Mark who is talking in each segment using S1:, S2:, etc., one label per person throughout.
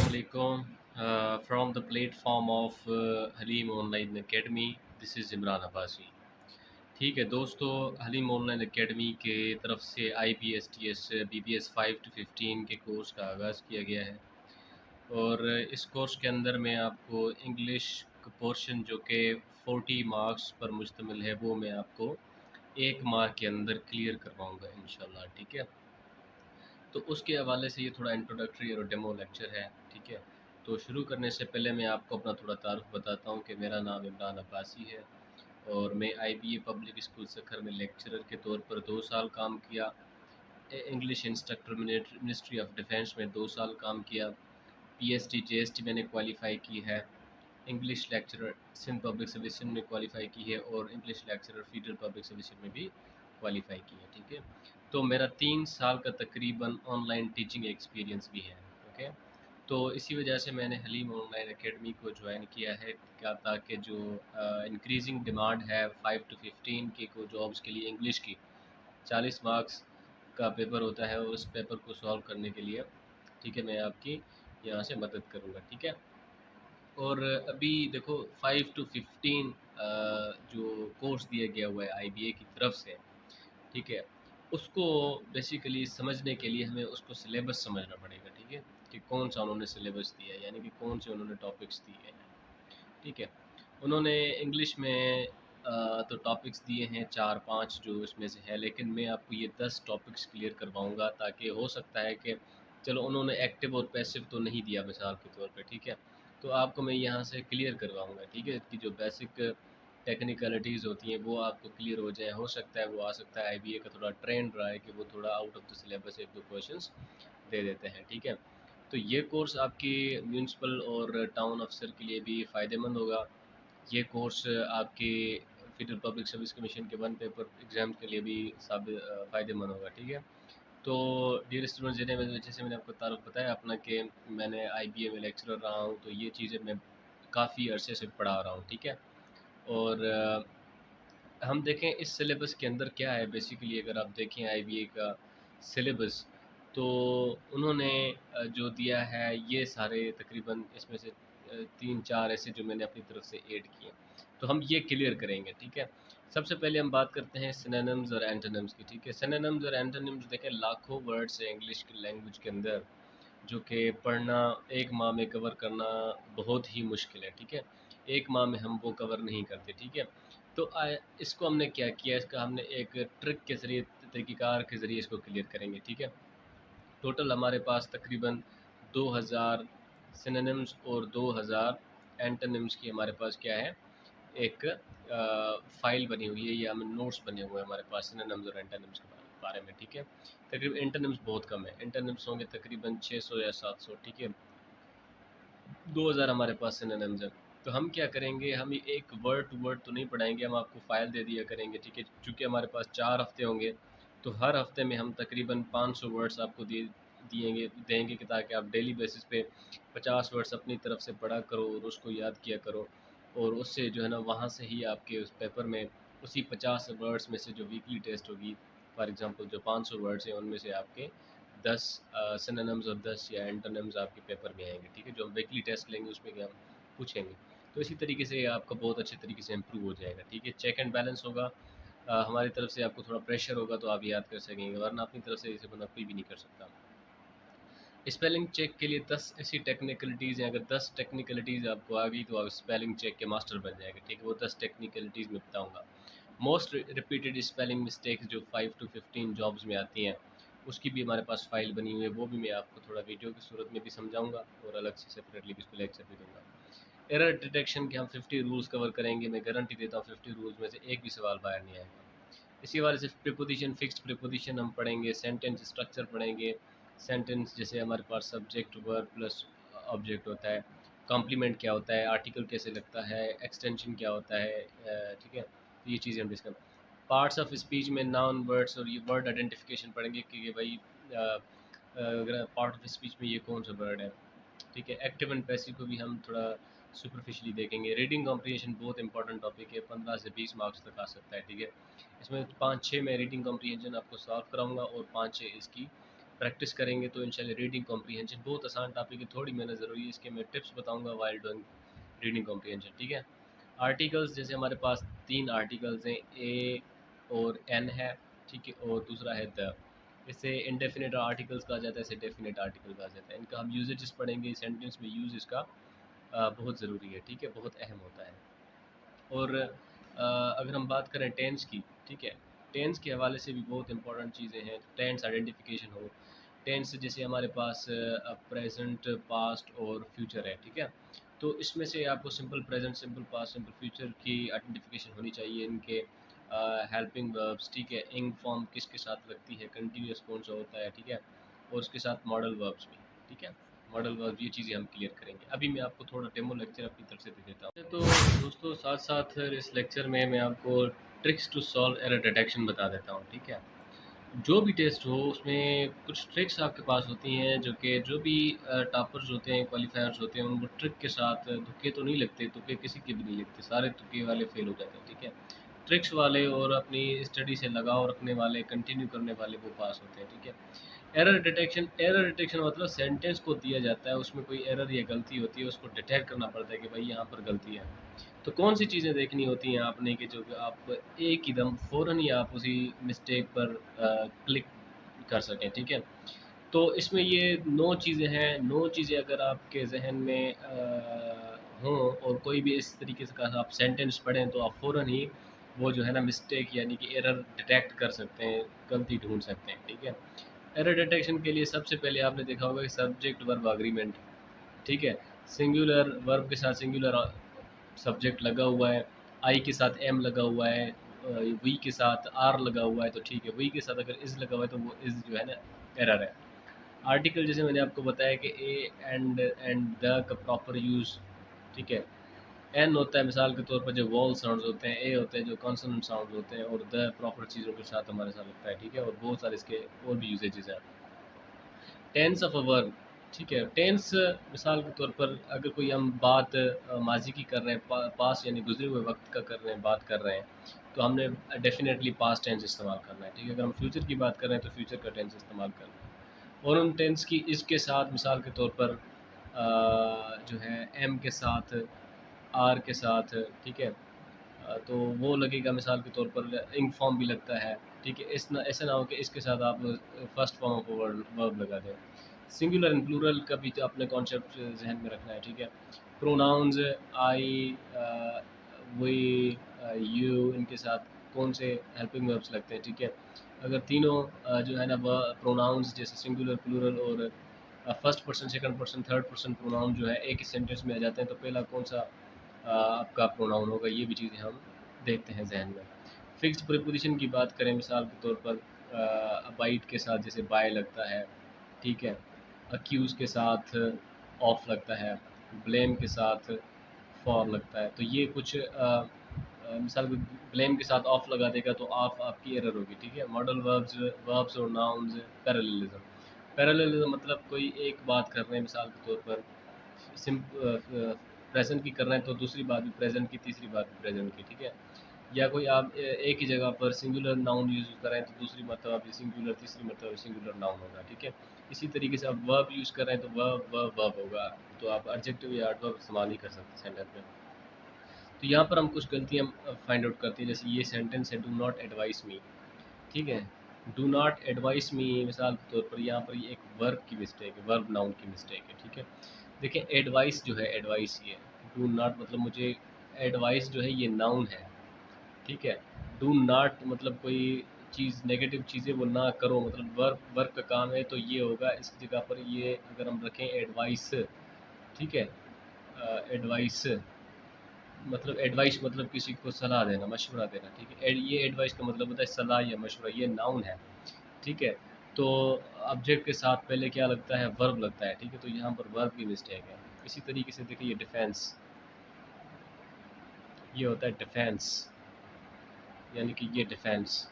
S1: Assalamualaikum. From the platform of Haleem online academy, this is Imran Abbasi. ठीक है दोस्तों, हलीम ऑनलाइन एकेडमी के तरफ से IBSTS BBS 5 to 15 के कोर्स का आगाज़ किया गया है। और इस कोर्स के अंदर मैं आपको इंग्लिश पोर्शन जो कि 40 मार्क्स पर मुश्तमिल है, वो मैं आपको 1 माह के अंदर क्लियर करवाऊँगा इंशाल्लाह। ठीक है। तो उसके हवाले से ये थोड़ा इंट्रोडक्टरी और डेमो लेक्चर है। ठीक है। तो शुरू करने से पहले मैं आपको अपना थोड़ा तारुफ बताता हूँ कि मेरा नाम इमरान अब्बासी है और मैं IBA पब्लिक स्कूल सखर में लेक्चरर के तौर पर 2 साल काम किया। English instructor ministry of defence में 2 साल काम किया। PST JST मैंने क्वालिफ़ाई की है। English lecturer Sindh public service में क्वालिफ़ाई की है और English lecturer federal public service में भी क्वालिफ़ाई की है। ठीक है। तो मेरा 3 साल का तकरीबन ऑनलाइन टीचिंग एक्सपीरियंस भी है। ओके। तो इसी वजह से मैंने हलीम ऑनलाइन एकेडमी को ज्वाइन किया है, क्या ताकि जो इंक्रीजिंग डिमांड है 5 to 15 की को जॉब्स के लिए इंग्लिश की 40 मार्क्स का पेपर होता है, और उस पेपर को सॉल्व करने के लिए ठीक है मैं आपकी यहाँ से मदद करूँगा। ठीक है। और अभी देखो 5 to 15 जो कोर्स दिया गया हुआ है IBA की तरफ से, ठीक है, उसको बेसिकली समझने के लिए हमें उसको सिलेबस समझना पड़ेगा। ठीक है, कि कौन सा उन्होंने सिलेबस दिया है, यानी कि कौन से उन्होंने टॉपिक्स दिए हैं। ठीक है। उन्होंने इंग्लिश में तो टॉपिक्स दिए हैं 4-5 जो इसमें से है, लेकिन मैं आपको ये 10 टॉपिक्स क्लियर करवाऊँगा, ताकि हो सकता है कि चलो उन्होंने एक्टिव और पैसिव तो नहीं दिया मिसाल के तौर पे। ठीक है। तो आपको मैं यहाँ से क्लियर करवाऊँगा। ठीक है, कि जो बेसिक टेक्निकलिटीज़ होती हैं वो आपको क्लियर हो जाएँ। हो सकता है वो आ सकता है IBA का थोड़ा ट्रेंड रहा है कि वो थोड़ा out of the syllabus 1-2 questions दे देते हैं। ठीक है। तो ये कोर्स आपकी म्युनिसिपल और टाउन अफ़सर के लिए भी फ़ायदेमंद होगा। ये कोर्स आपके फेडरल पब्लिक सर्विस कमीशन के 1 पेपर एग्ज़ाम के लिए भी फ़ायदेमंद होगा। ठीक है। तो डियर स्टूडेंट्स, जिन्हें मैंने जैसे मैंने आपको तारुफ़ बताया अपना कि मैंने IBA में लेक्चरर रहा हूँ, तो ये चीज़ें मैं काफ़ी अरसे से पढ़ा रहा हूँ। ठीक है। और हम देखें इस सिलेबस के अंदर क्या है बेसिकली, अगर आप देखें IBA का सिलेबस, तो उन्होंने जो दिया है ये सारे तकरीबन इसमें से 3-4 ऐसे जो मैंने अपनी तरफ से ऐड किए, तो हम ये क्लियर करेंगे। ठीक है। सबसे पहले हम बात करते हैं सिनोनिम्स और एंटोनिम्स की। ठीक है। सिनोनिम्स और एंटोनिम्स देखें, लाखों वर्ड्स है इंग्लिश की लैंग्वेज के अंदर, जो कि पढ़ना 1 माह में कवर करना बहुत ही मुश्किल है। ठीक है। 1 माह में हम वो कवर नहीं करते। ठीक है। तो इसको हमने क्या किया, इसका हमने एक ट्रिक के ज़रिए, तरीक़ेकार के ज़रिए इसको क्लियर करेंगे। ठीक है। टोटल हमारे पास तकरीबन 2000 सिनोनिम्स और 2000 एंटोनिम्स की हमारे पास क्या है, एक फ़ाइल बनी हुई है, या हमें नोट्स बने हुए हैं हमारे पास सिनोनिम्स और एंटोनिम्स के बारे में। ठीक है। तकरीबन एंटोनिम्स बहुत कम है, एंटोनिम्स होंगे तकरीबन 600 या 700। ठीक है। 2000 हमारे पास सिनोनिम्स हैं। तो हम क्या करेंगे, हम ये एक वर्ड टू वर्ड तो नहीं पढ़ाएँगे, हम आपको फ़ाइल दे दिया करेंगे। ठीक है। चूँकि हमारे पास 4 हफ़्ते होंगे, तो हर हफ़्ते में हम तकरीबन 500 वर्ड्स आपको देंगे, कि ताकि आप डेली बेसिस पे 50 वर्ड्स अपनी तरफ से पढ़ा करो और उसको याद किया करो। और उससे जो है ना, वहाँ से ही आपके उस पेपर में उसी 50 वर्ड्स में से जो वीकली टेस्ट होगी, फॉर एग्ज़ाम्पल जो 500 वर्ड्स हैं उनमें से आपके 10 सिनोनिम्स और 10 या एंटोनिम्स आपके पेपर में आएँगे। ठीक है। जो हम वीकली टेस्ट लेंगे उसमें क्या हम पूछेंगे। तो इसी तरीके से ये आपका बहुत अच्छे तरीके से इम्प्रूव हो जाएगा। ठीक है। चेक एंड बैलेंस होगा, हमारी तरफ से आपको थोड़ा प्रेशर होगा तो आप याद कर सकेंगे, वरना अपनी तरफ से इसे बंदा कोई भी नहीं कर सकता। स्पेलिंग चेक के लिए 10 ऐसी टेक्निकलिटीज़ हैं, अगर 10 टेक्निकलिटीज़ आपको आ गई तो आप स्पेलिंग चेक के मास्टर बन जाएँगे। ठीक है। वो 10 टेक्निकलिटीज़ मैं बताऊँगा। मोस्ट रिपीटेड स्पेलिंग मिस्टेक्स जो 5 टू 15 जॉब्स में आती हैं, उसकी भी हमारे पास फ़ाइल बनी हुई है, वो भी मैं आपको थोड़ा वीडियो की सूरत में भी समझाऊँगा और अलग से सेपरेटली भी इसको लेक्चर भी दूँगा। एरर डिटेक्शन के हम 50 रूल्स कवर करेंगे, मैं गारंटी देता हूँ 50 रूल्स में से एक भी सवाल बाहर नहीं आएगा। इसी हवाले से प्रीपोज़िशन, फिक्स्ड प्रीपोज़िशन हम पढ़ेंगे, सेंटेंस स्ट्रक्चर पढ़ेंगे। सेंटेंस जैसे हमारे पास सब्जेक्ट, वर्ब प्लस ऑब्जेक्ट होता है, कॉम्प्लीमेंट क्या होता है, आर्टिकल कैसे लगता है, एक्सटेंशन क्या होता है, ठीक है? तो ये चीज़ें हम डिस्कस, पार्ट्स ऑफ स्पीच में नाउन, वर्ड्स और ये वर्ड आइडेंटिफिकेशन पढ़ेंगे कि ये भाई अगर पार्ट ऑफ स्पीच में ये कौन सा वर्ड है। ठीक है। एक्टिव एंड पैसिव को भी हम थोड़ा सुपरफिशियली देखेंगे। रीडिंग कॉम्प्रिहेंशन बहुत इंपॉर्टेंट टॉपिक है, 15 से 20 मार्क्स तक आ सकता है। ठीक है। इसमें 5-6 मैं रीडिंग कॉम्प्रिहेंशन आपको सॉल्व कराऊंगा और 5-6 इसकी प्रैक्टिस करेंगे तो इंशाल्लाह रीडिंग कॉम्प्रीहेंशन बहुत आसान टॉपिक है, थोड़ी मेहनत ज़रूरी है, इसके मैं टिप्स बताऊंगा वाइल डूइंग रीडिंग कॉम्प्रीहेंशन। ठीक है, आर्टिकल्स जैसे हमारे पास 3 आर्टिकल्स हैं, ए और एन है, ठीक है, और दूसरा है द। इससे इंडेफिनिट आर्टिकल्स कहा जाता है, इसे डेफिनेट आर्टिकल कहा जाता है। इनका हम यूजेस पढ़ेंगे, सेंटेंस में यूज़ इसका बहुत ज़रूरी है, ठीक है, बहुत अहम होता है। और अगर हम बात करें टेंस की, ठीक है, टेंस के हवाले से भी बहुत इंपॉर्टेंट चीज़ें हैं। टेंस आइडेंटिफिकेशन हो, टेंस जैसे हमारे पास प्रेजेंट, पास्ट और फ्यूचर है, ठीक है, तो इसमें से आपको simple present, simple past, simple future की आइडेंटिफिकेशन होनी चाहिए। इनके हेल्पिंग वर्ब्स, ठीक है, इंग फॉर्म किसके साथ लगती है, कंटिन्यूस कौन सा होता है, ठीक है, और उसके साथ मॉडल वर्ब्स भी, ठीक है, मॉडल वर्ब, ये चीज़ें हम क्लियर करेंगे। अभी मैं आपको थोड़ा डेमो लेक्चर अपनी तरफ से दे देता हूँ। तो दोस्तों साथ साथ इस लेक्चर में मैं आपको tricks to solve error detection बता देता हूँ, ठीक है। जो भी टेस्ट हो उसमें कुछ ट्रिक्स आपके पास होती हैं, जो भी टॉपर्स होते हैं, क्वालिफायर्स होते हैं, उनको ट्रिक के साथ तुक्के तो नहीं लगते, तुक्के किसी के भी नहीं लगते, सारे तुक्के वाले फेल हो जाते हैं, ठीक है। ट्रिक्स वाले और अपनी स्टडी से लगाव रखने वाले, कंटिन्यू करने वाले, वो पास होते हैं, ठीक है। एरर डिटेक्शन मतलब सेंटेंस को दिया जाता है, उसमें कोई एरर या गलती होती है, उसको डिटेक्ट करना पड़ता है कि भाई यहाँ पर गलती है। तो कौन सी चीज़ें देखनी होती हैं आपने कि जो कि आप एक ही दम फ़ौरन ही आप उसी मिस्टेक पर क्लिक कर सकें, ठीक है। तो इसमें ये 9 चीज़ें हैं, 9 चीज़ें अगर आपके ज़हन में हों और कोई भी इस तरीके से का आप सेंटेंस पढ़ें तो आप फ़ौरन ही वो जो है ना मिस्टेक यानी कि एरर डिटेक्ट कर सकते हैं, गलती ढूँढ सकते हैं, ठीक है। एरर डिटेक्शन के लिए सबसे पहले आपने देखा होगा कि सब्जेक्ट वर्ब एग्रीमेंट, ठीक है, सिंगुलर वर्ब के साथ सिंगुलर सब्जेक्ट लगा हुआ है, आई के साथ एम लगा हुआ है, वी के साथ आर लगा हुआ है तो ठीक है, वी के साथ अगर इज़ लगा हुआ है तो वो इज़ जो है ना एरर है। आर्टिकल जैसे मैंने आपको बताया कि ए एंड द का प्रॉपर यूज़, ठीक है। एन होता है मिसाल के तौर पर जो वॉल साउंड्स होते हैं, ए होते हैं जो कॉन्सोनेंट साउंड होते हैं, और द प्रॉपर चीज़ों के साथ हमारे साथ लगता है, ठीक है, और बहुत सारे इसके और भी यूजेजेस हैं। टेंस ऑफ अ वर्ब, ठीक है, टेंस मिसाल के तौर पर अगर कोई हम बात माजी की कर रहे हैं, पास यानी गुजरे हुए वक्त का कर रहे हैं, बात कर रहे हैं, तो हमने डेफिनेटली पास्ट टेंस इस्तेमाल करना है, ठीक है। अगर हम फ्यूचर की बात कर रहे हैं तो फ्यूचर का टेंस इस्तेमाल करना है। और उन टेंस की इसके साथ मिसाल के तौर पर जो है एम के साथ, आर के साथ, ठीक है, तो वो लगेगा मिसाल के तौर पर इंक फॉर्म भी लगता है, ठीक है। इस ना ऐसा ना हो कि इसके साथ आप फर्स्ट फॉर्म ऑफ वर्ब लगा दें। सिंगुलर एंड प्लूरल का भी तो अपने कॉन्सेप्ट जहन में रखना है, ठीक है। प्रोनाउंस आई, वी, यू, इनके साथ कौन से हेल्पिंग वर्ब्स लगते हैं, ठीक है। अगर तीनों जो है ना वह प्रोनाउंस जैसे सिंगुलर, प्लूरल और first person, second person, third person pronoun जो है एक ही सेंटेंस में आ जाते हैं, तो पहला कौन सा आपका प्रोनाउन होगा, ये भी चीज़ें हम देखते हैं जहन में। फिक्स्ड प्रीपोजिशन की बात करें मिसाल के तौर पर अबाइड के साथ जैसे बाय लगता है, ठीक है, अक्यूज़ के साथ ऑफ लगता है, ब्लेम के साथ फॉर लगता है, तो ये कुछ मिसाल को ब्लेम के साथ ऑफ लगा देगा तो ऑफ आपकी एरर होगी, ठीक है। मॉडल वर्ब्स, वर्ब्स और नाउन्स, पैरेललिज्म, पैरेललिज्म मतलब कोई एक बात कर रहे हैं मिसाल के तौर पर सिम प्रेजेंट की कर रहे हैं तो दूसरी बात भी प्रेजेंट की, तीसरी बात भी प्रेजेंट की, ठीक है। या कोई आप एक ही जगह पर सिंगुलर नाउन यूज़ कर रहे हैं तो दूसरी मरतबा भी सिंगुलर, तीसरी मरतबा सिंगुलर नाउन होगा, ठीक है। इसी तरीके से आप वर्ब यूज़ कर रहे हैं तो वर्ब वर्ब वर्ब होगा, तो आप एडजेक्टिव या एडवर्ब इस्तेमाल नहीं कर सकते सेंटेंस में। तो यहाँ पर हम कुछ गलतियाँ फाइंड आउट करते हैं, जैसे ये सेंटेंस है डू नॉट एडवाइस मी, ठीक है। डू नॉट एडवाइस मी मिसाल के तौर पर यहाँ पर ये एक वर्ब की मिस्टेक है, वर्ब नाउन की मिस्टेक है, ठीक है। देखिए एडवाइस जो है, एडवाइस ये डू नॉट मतलब मुझे, एडवाइस जो है ये नाउन है, ठीक है। डू नॉट मतलब कोई चीज़ नेगेटिव चीज़ें वो ना करो, मतलब वर्क वर्क का काम है, तो ये होगा इस जगह पर, ये अगर हम रखें एडवाइस, ठीक है। एडवाइस मतलब, एडवाइस मतलब किसी को सलाह देना, मशवरा देना, ठीक है। ये एडवाइस का मतलब होता है सलाह या मशवरा, ये नाउन है, ठीक है। तो ऑब्जेक्ट के साथ पहले क्या लगता है, वर्ब लगता है, ठीक है, तो यहाँ पर वर्ब की मिस्टेक है। इसी तरीके से देखिए ये डिफेंस, ये होता है डिफेंस, यानी कि ये डिफेंस,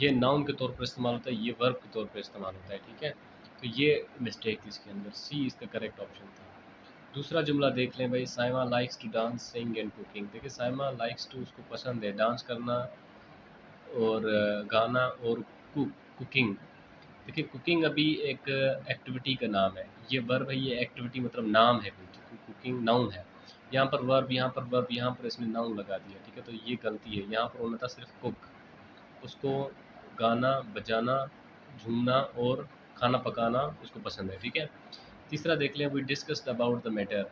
S1: ये नाउन के तौर पर इस्तेमाल होता है, ये वर्ब के तौर पर इस्तेमाल होता है, ठीक है। तो ये मिस्टेक थी इसके अंदर, सी इसका करेक्ट ऑप्शन था। दूसरा जुमला देख लें भाई, Saima likes to dance, sing and cooking. देखिए साइमा लाइक्स टू, उसको पसंद है डांस करना और गाना और कुकिंग, देखिए कुकिंग अभी एक एक्टिविटी का नाम है, ये वर्ब है, ये एक्टिविटी मतलब नाम है, कुकिंग नाउन है। यहाँ पर वर्ब, यहाँ पर वर्ब, यहाँ पर इसमें नाउन लगा दिया, ठीक है, तो ये गलती है। यहाँ पर होना था सिर्फ कुक, उसको गाना बजाना, झूमना और खाना पकाना उसको पसंद है, ठीक है। तीसरा देख लें, we discussed about the matter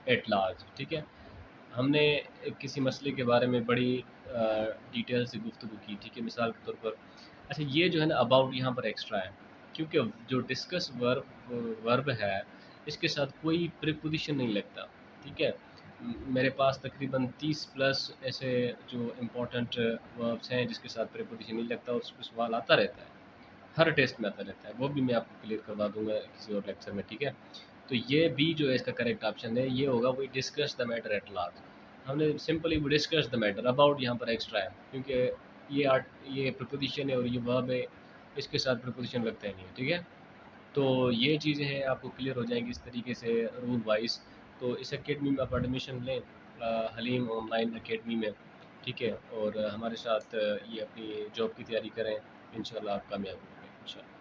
S1: at large, ठीक है। हमने किसी मसले के बारे में बड़ी डिटेल से गुफ्तगू की, ठीक है। मिसाल के तौर पर, अच्छा ये जो है ना अबाउट यहाँ पर एक्स्ट्रा है, क्योंकि जो डिस्कस वर्ब है इसके साथ कोई प्रीपोजिशन नहीं लगता, ठीक है। मेरे पास तकरीबन 30 प्लस ऐसे जो इम्पोर्टेंट वर्ब्स हैं जिसके साथ प्रीपोजिशन नहीं लगता, और उस पर सवाल आता रहता है, हर टेस्ट में आता रहता है, वो भी मैं आपको क्लियर करवा दूंगा किसी और लेक्चर में, ठीक है। तो ये बी जो है इसका करेक्ट ऑप्शन है, ये होगा we discuss the matter at large. हमने simply we discuss the matter, about यहाँ पर एक्स्ट्रा है क्योंकि ये प्रपोजिशन है और ये वर्ब है, इसके साथ प्रपोजिशन लगता ही नहीं है, ठीक है। तो ये चीज़ें हैं आपको क्लियर हो जाएंगी इस तरीके से रूल वाइज। तो इस एकेडमी में आप एडमिशन लें, हलीम ऑनलाइन एकेडमी में, ठीक है, और हमारे साथ ये अपनी जॉब की तैयारी करें, इंशाल्लाह आप कामयाब होंगे इंशाल्लाह।